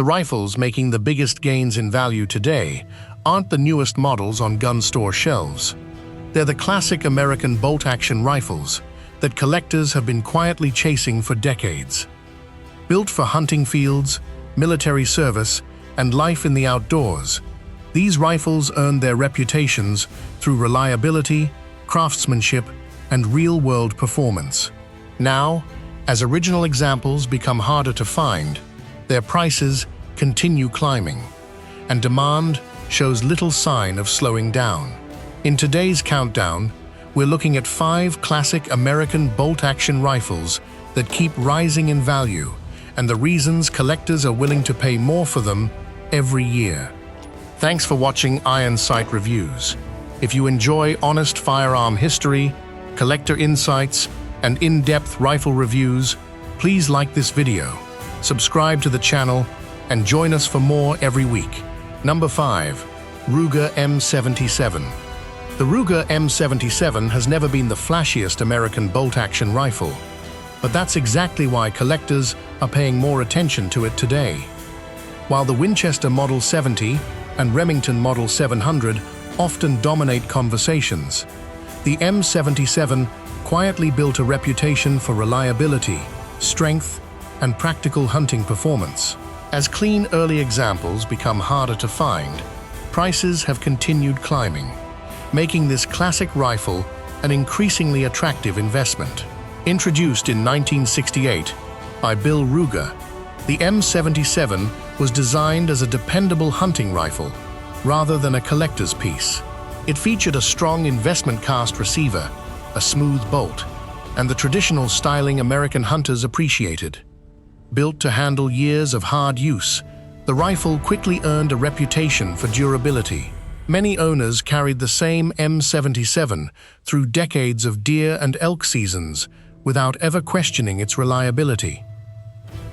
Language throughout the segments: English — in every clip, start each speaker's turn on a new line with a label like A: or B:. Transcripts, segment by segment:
A: The rifles making the biggest gains in value today aren't the newest models on gun store shelves. They're the classic American bolt-action rifles that collectors have been quietly chasing for decades. Built for hunting fields, military service, and life in the outdoors, these rifles earned their reputations through reliability, craftsmanship, and real-world performance. Now, as original examples become harder to find, their prices continue climbing, and demand shows little sign of slowing down. In today's countdown, we're looking at 5 classic American bolt-action rifles that keep rising in value, and the reasons collectors are willing to pay more for them every year. Thanks for watching IronSight Reviews. If you enjoy honest firearm history, collector insights, and in-depth rifle reviews, please like this video, subscribe to the channel, and join us for more every week. Number 5. Ruger M77. The Ruger M77 has never been the flashiest American bolt-action rifle, but that's exactly why collectors are paying more attention to it today. While the Winchester Model 70 and Remington Model 700 often dominate conversations, the M77 quietly built a reputation for reliability, strength, and practical hunting performance. As clean early examples become harder to find, prices have continued climbing, making this classic rifle an increasingly attractive investment. Introduced in 1968 by Bill Ruger, the M77 was designed as a dependable hunting rifle rather than a collector's piece. It featured a strong investment cast receiver, a smooth bolt, and the traditional styling American hunters appreciated. Built to handle years of hard use, the rifle quickly earned a reputation for durability. Many owners carried the same M77 through decades of deer and elk seasons without ever questioning its reliability.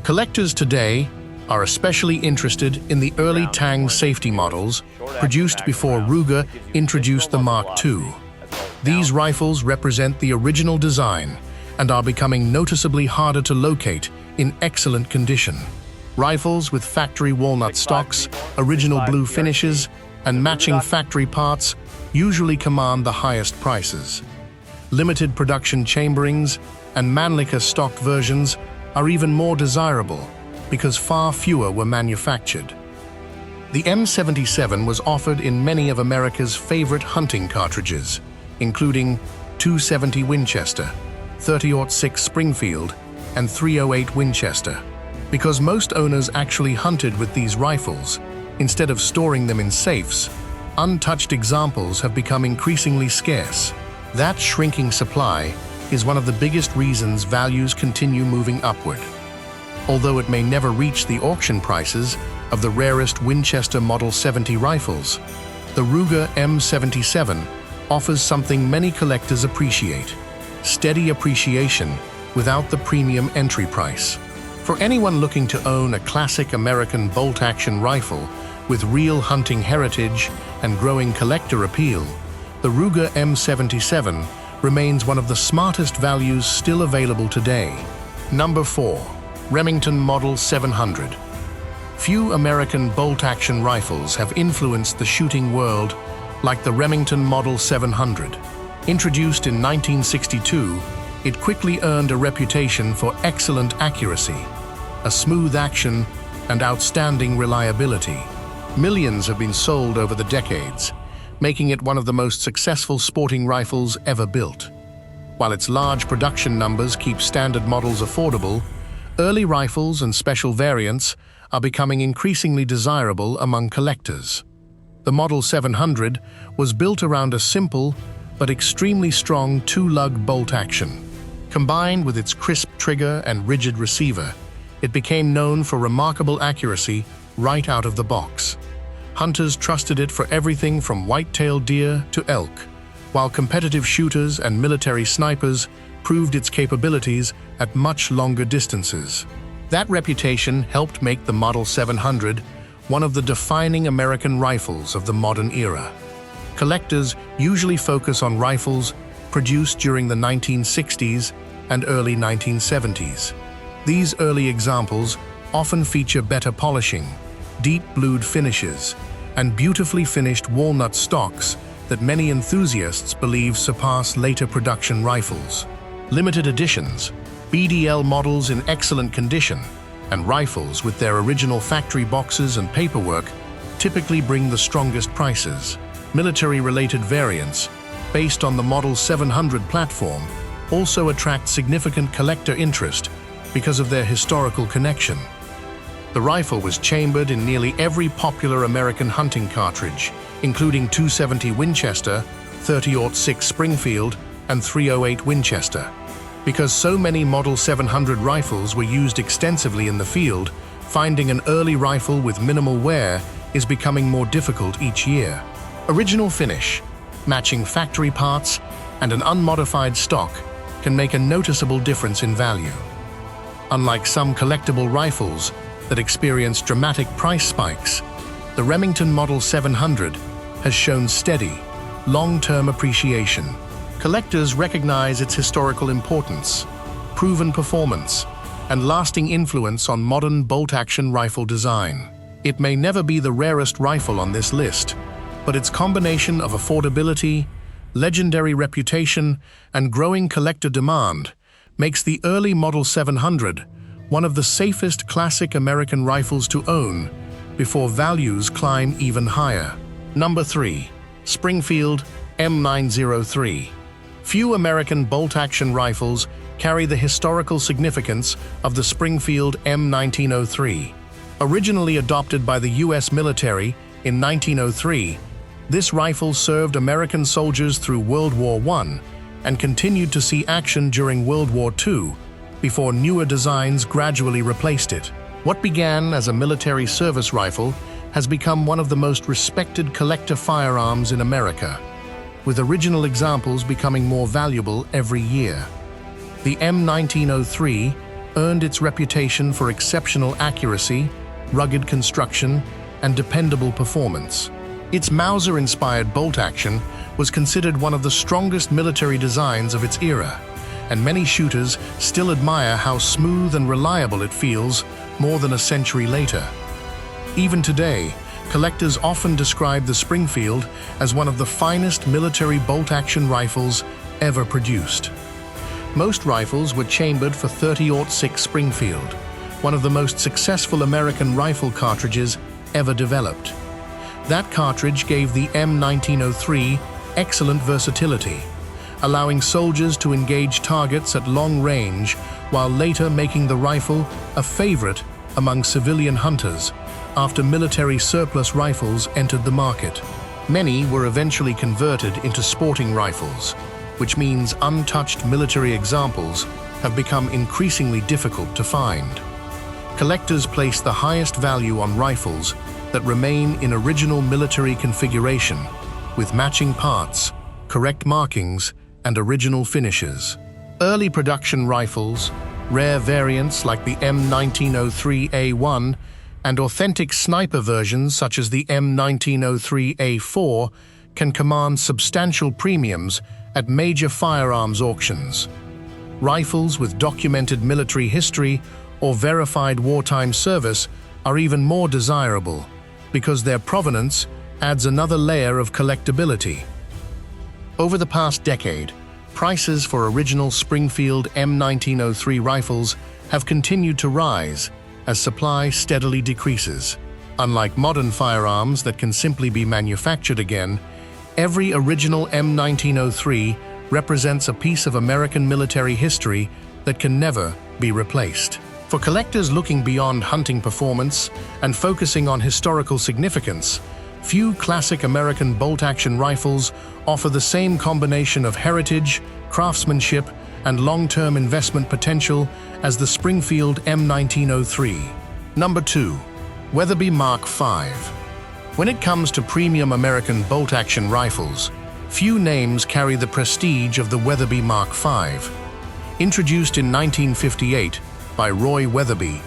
A: Collectors today are especially interested in the early Tang safety models produced before Ruger introduced the Mark II. These rifles represent the original design and are becoming noticeably harder to locate in excellent condition. Rifles with factory walnut stocks, original blue finishes, and matching factory parts usually command the highest prices. Limited production chamberings and Mannlicher stocked versions are even more desirable because far fewer were manufactured. The M77 was offered in many of America's favorite hunting cartridges, including .270 Winchester, .30-06 Springfield, and .308 Winchester. Because most owners actually hunted with these rifles, instead of storing them in safes, untouched examples have become increasingly scarce. That shrinking supply is one of the biggest reasons values continue moving upward. Although it may never reach the auction prices of the rarest Winchester Model 70 rifles, the Ruger M77 offers something many collectors appreciate: steady appreciation without the premium entry price. For anyone looking to own a classic American bolt-action rifle with real hunting heritage and growing collector appeal, the Ruger M77 remains one of the smartest values still available today. Number 4. Remington Model 700. Few American bolt-action rifles have influenced the shooting world like the Remington Model 700. Introduced in 1962, it quickly earned a reputation for excellent accuracy, a smooth action, and outstanding reliability. Millions have been sold over the decades, making it one of the most successful sporting rifles ever built. While its large production numbers keep standard models affordable, early rifles and special variants are becoming increasingly desirable among collectors. The Model 700 was built around a simple but extremely strong two-lug bolt action. Combined with its crisp trigger and rigid receiver, it became known for remarkable accuracy right out of the box. Hunters trusted it for everything from white-tailed deer to elk, while competitive shooters and military snipers proved its capabilities at much longer distances. That reputation helped make the Model 700 one of the defining American rifles of the modern era. Collectors usually focus on rifles produced during the 1960s and early 1970s. These early examples often feature better polishing, deep blued finishes, and beautifully finished walnut stocks that many enthusiasts believe surpass later production rifles. Limited editions, BDL models in excellent condition, and rifles with their original factory boxes and paperwork typically bring the strongest prices. Military-related variants, based on the Model 700 platform, also attract significant collector interest because of their historical connection. The rifle was chambered in nearly every popular American hunting cartridge, including .270 Winchester, .30-06 Springfield, and .308 Winchester. Because so many Model 700 rifles were used extensively in the field, finding an early rifle with minimal wear is becoming more difficult each year. Original finish, matching factory parts, and an unmodified stock can make a noticeable difference in value. Unlike some collectible rifles that experience dramatic price spikes, the Remington Model 700 has shown steady, long-term appreciation. Collectors recognize its historical importance, proven performance, and lasting influence on modern bolt-action rifle design. It may never be the rarest rifle on this list, but its combination of affordability, legendary reputation, and growing collector demand makes the early Model 700 one of the safest classic American rifles to own before values climb even higher. Number 3. Springfield M1903. Few American bolt-action rifles carry the historical significance of the Springfield M1903. Originally adopted by the U.S. military in 1903, this rifle served American soldiers through World War I and continued to see action during World War II before newer designs gradually replaced it. What began as a military service rifle has become one of the most respected collector firearms in America, with original examples becoming more valuable every year. The M1903 earned its reputation for exceptional accuracy, rugged construction, and dependable performance. Its Mauser-inspired bolt action was considered one of the strongest military designs of its era, and many shooters still admire how smooth and reliable it feels more than a century later. Even today, collectors often describe the Springfield as one of the finest military bolt-action rifles ever produced. Most rifles were chambered for .30-06 Springfield, one of the most successful American rifle cartridges ever developed. That cartridge gave the M1903 excellent versatility, allowing soldiers to engage targets at long range while later making the rifle a favorite among civilian hunters after military surplus rifles entered the market. Many were eventually converted into sporting rifles, which means untouched military examples have become increasingly difficult to find. Collectors place the highest value on rifles that remain in original military configuration, with matching parts, correct markings, and original finishes. Early production rifles, rare variants like the M1903A1, and authentic sniper versions such as the M1903A4 can command substantial premiums at major firearms auctions. Rifles with documented military history or verified wartime service are even more desirable because their provenance adds another layer of collectability. Over the past decade, prices for original Springfield M1903 rifles have continued to rise as supply steadily decreases. Unlike modern firearms that can simply be manufactured again, every original M1903 represents a piece of American military history that can never be replaced. For collectors looking beyond hunting performance and focusing on historical significance, few classic American bolt-action rifles offer the same combination of heritage, craftsmanship, and long-term investment potential as the Springfield M1903. Number 2. Weatherby Mark V. When it comes to premium American bolt-action rifles, few names carry the prestige of the Weatherby Mark V. Introduced in 1958 by Roy Weatherby,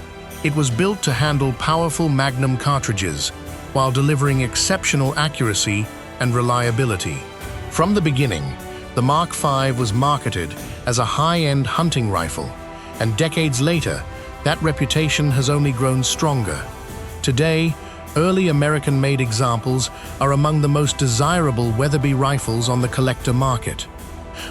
A: it was built to handle powerful Magnum cartridges while delivering exceptional accuracy and reliability. From the beginning, the Mark V was marketed as a high-end hunting rifle, and decades later, That reputation has only grown stronger. Today, early American-made examples are among the most desirable Weatherby rifles on the collector market.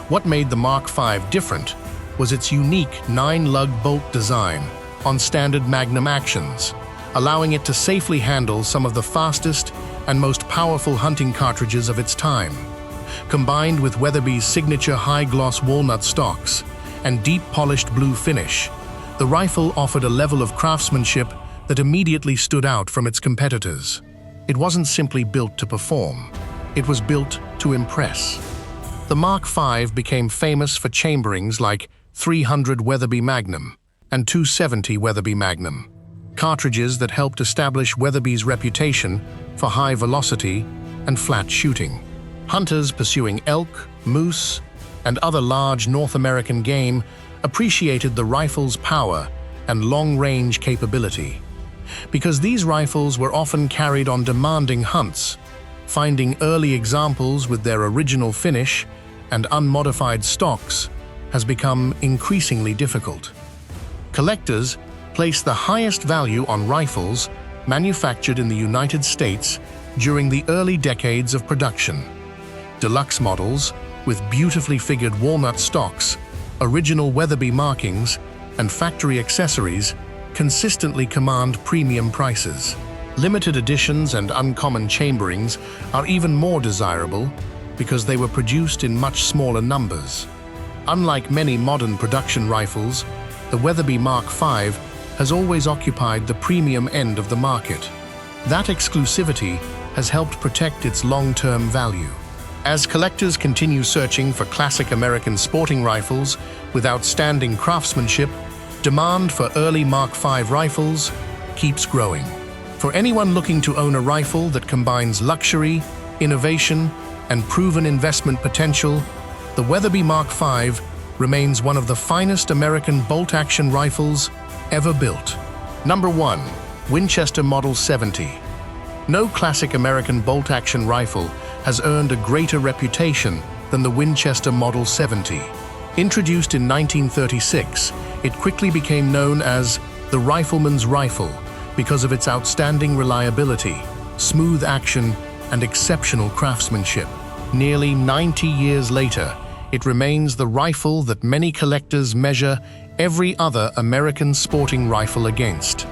A: What made the Mark V different was its unique 9-lug bolt design on standard Magnum actions, allowing it to safely handle some of the fastest and most powerful hunting cartridges of its time. Combined with Weatherby's signature high-gloss walnut stocks and deep polished blue finish, the rifle offered a level of craftsmanship that immediately stood out from its competitors. It wasn't simply built to perform, it was built to impress. The Mark V became famous for chamberings like 300 Weatherby Magnum and 270 Weatherby Magnum, cartridges that helped establish Weatherby's reputation for high velocity and flat shooting. Hunters pursuing elk, moose, and other large North American game appreciated the rifle's power and long-range capability. Because these rifles were often carried on demanding hunts, finding early examples with their original finish and unmodified stocks has become increasingly difficult. Collectors place the highest value on rifles manufactured in the United States during the early decades of production. Deluxe models with beautifully figured walnut stocks, original Weatherby markings, and factory accessories consistently command premium prices. Limited editions and uncommon chamberings are even more desirable because they were produced in much smaller numbers. Unlike many modern production rifles, the Weatherby Mark V has always occupied the premium end of the market. That exclusivity has helped protect its long-term value. As collectors continue searching for classic American sporting rifles with outstanding craftsmanship, demand for early Mark V rifles keeps growing. For anyone looking to own a rifle that combines luxury, innovation, and proven investment potential, the Weatherby Mark V remains one of the finest American bolt-action rifles ever built. Number 1. Winchester Model 70. No classic American bolt-action rifle has earned a greater reputation than the Winchester Model 70. Introduced in 1936, it quickly became known as the rifleman's rifle because of its outstanding reliability, smooth action, and exceptional craftsmanship. Nearly 90 years later, it remains the rifle that many collectors measure every other American sporting rifle against.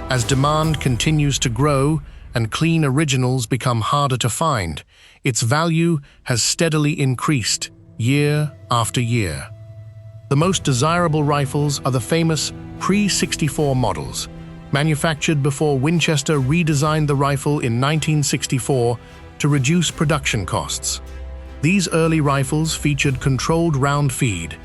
A: As demand continues to grow and clean originals become harder to find, its value has steadily increased year after year. The most desirable rifles are the famous pre-64 models, manufactured before Winchester redesigned the rifle in 1964 to reduce production costs. These early rifles featured controlled round feed,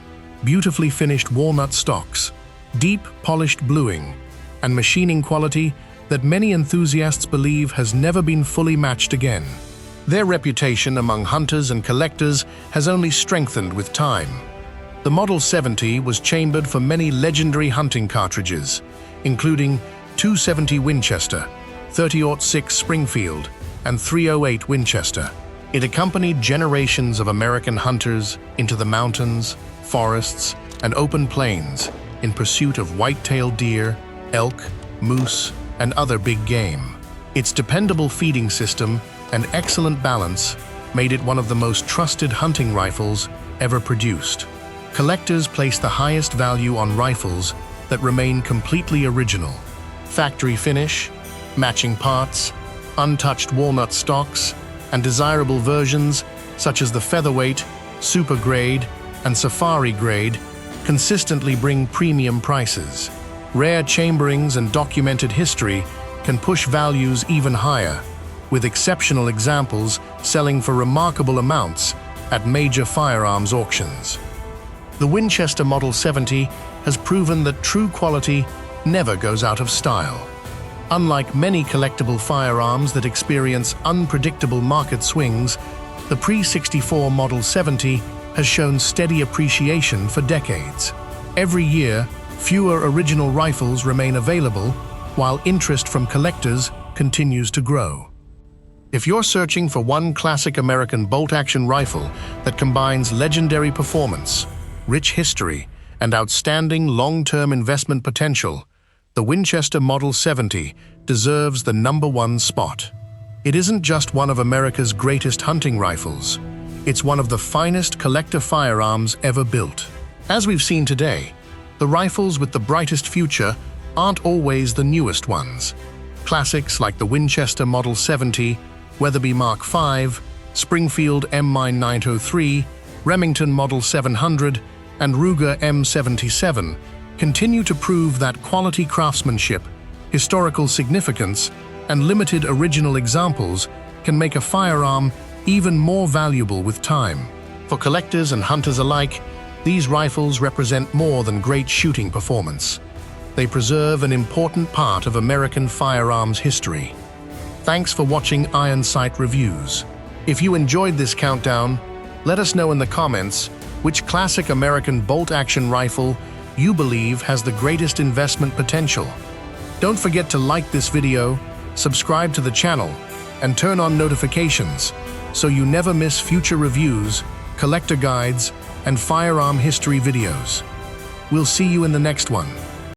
A: beautifully finished walnut stocks, deep polished bluing, and machining quality that many enthusiasts believe has never been fully matched again. Their reputation among hunters and collectors has only strengthened with time. The Model 70 was chambered for many legendary hunting cartridges, including 270 Winchester, 30-06 Springfield, and 308 Winchester. It accompanied generations of American hunters into the mountains, forests, and open plains in pursuit of white-tailed deer, elk, moose, and other big game. Its dependable feeding system and excellent balance made it one of the most trusted hunting rifles ever produced. Collectors place the highest value on rifles that remain completely original. Factory finish, matching parts, untouched walnut stocks, and desirable versions such as the featherweight, super grade, and safari grade consistently bring premium prices. Rare chamberings and documented history can push values even higher, with exceptional examples selling for remarkable amounts at major firearms auctions. The Winchester Model 70 has proven that true quality never goes out of style. Unlike many collectible firearms that experience unpredictable market swings, the pre-64 Model 70 has shown steady appreciation for decades. Every year, fewer original rifles remain available, while interest from collectors continues to grow. If you're searching for one classic American bolt-action rifle that combines legendary performance, rich history, and outstanding long-term investment potential, the Winchester Model 70 deserves the #1 spot. It isn't just one of America's greatest hunting rifles. It's one of the finest collector firearms ever built. As we've seen today, the rifles with the brightest future aren't always the newest ones. Classics like the Winchester Model 70, Weatherby Mark V, Springfield M1903, Remington Model 700, and Ruger M77 continue to prove that quality craftsmanship, historical significance, and limited original examples can make a firearm even more valuable with time. For collectors and hunters alike, these rifles represent more than great shooting performance. They preserve an important part of American firearms history. Thanks for watching IronSight Reviews. If you enjoyed this countdown, let us know in the comments which classic American bolt-action rifle you believe has the greatest investment potential. Don't forget to like this video, subscribe to the channel, and turn on notifications so you never miss future reviews, collector guides, and firearm history videos. We'll see you in the next one.